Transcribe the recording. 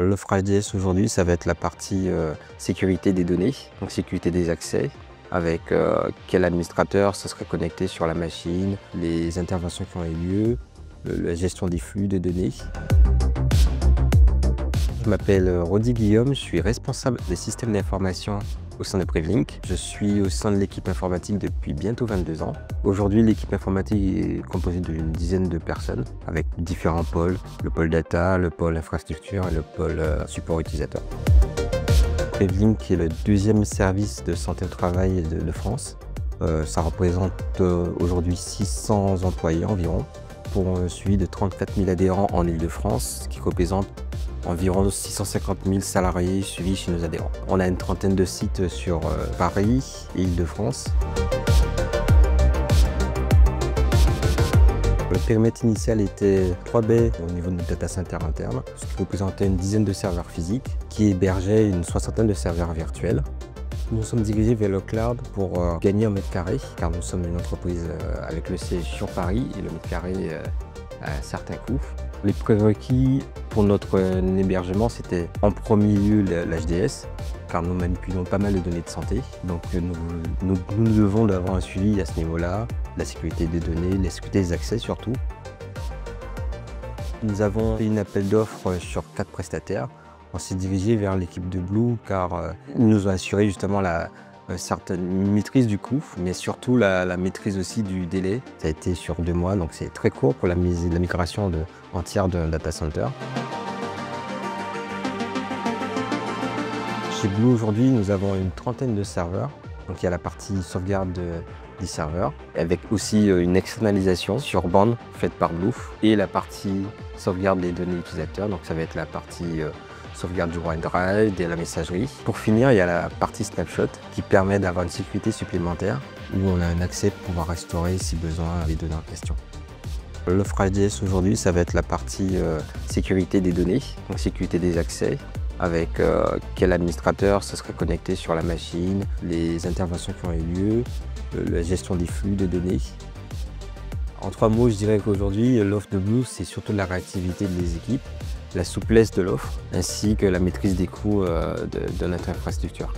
L'offre HDS aujourd'hui, ça va être la partie sécurité des données, donc sécurité des accès, avec quel administrateur se serait connecté sur la machine, les interventions qui ont eu lieu, la gestion des flux de données. Je m'appelle Rodi Guillaume, je suis responsable des systèmes d'information au sein de Prevlink. Je suis au sein de l'équipe informatique depuis bientôt 22 ans. Aujourd'hui, l'équipe informatique est composée d'une dizaine de personnes avec différents pôles, le pôle data, le pôle infrastructure et le pôle support utilisateur. Prevlink est le deuxième service de santé au travail de France. Ça représente aujourd'hui 600 employés environ pour un suivi de 34 000 adhérents en Île-de-France, ce qui représente environ 650 000 salariés suivis chez nos adhérents. On a une trentaine de sites sur Paris et Île-de-France. Le périmètre initial était 3 baies au niveau de notre data center interne, ce qui représentait une dizaine de serveurs physiques qui hébergeaient une soixantaine de serveurs virtuels. Nous sommes dirigés vers le cloud pour gagner en mètre carré, car nous sommes une entreprise avec le siège sur Paris et le mètre carré a un certain coût. Les prérequis pour notre hébergement, c'était en premier lieu l'HDS, car nous manipulons pas mal de données de santé. Donc nous devons avoir un suivi à ce niveau-là, la sécurité des données, la sécurité des accès surtout. Nous avons fait une appel d'offres sur 4 prestataires. On s'est dirigé vers l'équipe de Blue car ils nous ont assuré justement la certaine maîtrise du coût, mais surtout la maîtrise aussi du délai. Ça a été sur 2 mois, donc c'est très court pour la migration entière d'un data center. Chez Blue aujourd'hui, nous avons une trentaine de serveurs. Donc il y a la partie sauvegarde des serveurs, avec aussi une externalisation sur bande faite par Blue, et la partie sauvegarde des données utilisateurs, donc ça va être la partie sauvegarde du OneDrive, de la messagerie. Pour finir, il y a la partie snapshot qui permet d'avoir une sécurité supplémentaire où on a un accès pour pouvoir restaurer si besoin les données en question. L'offre HDS aujourd'hui, ça va être la partie sécurité des données, donc sécurité des accès, avec quel administrateur se serait connecté sur la machine, les interventions qui ont eu lieu, la gestion des flux de données. En 3 mots, je dirais qu'aujourd'hui, l'offre de Blue, c'est surtout la réactivité des équipes, la souplesse de l'offre, ainsi que la maîtrise des coûts de notre infrastructure.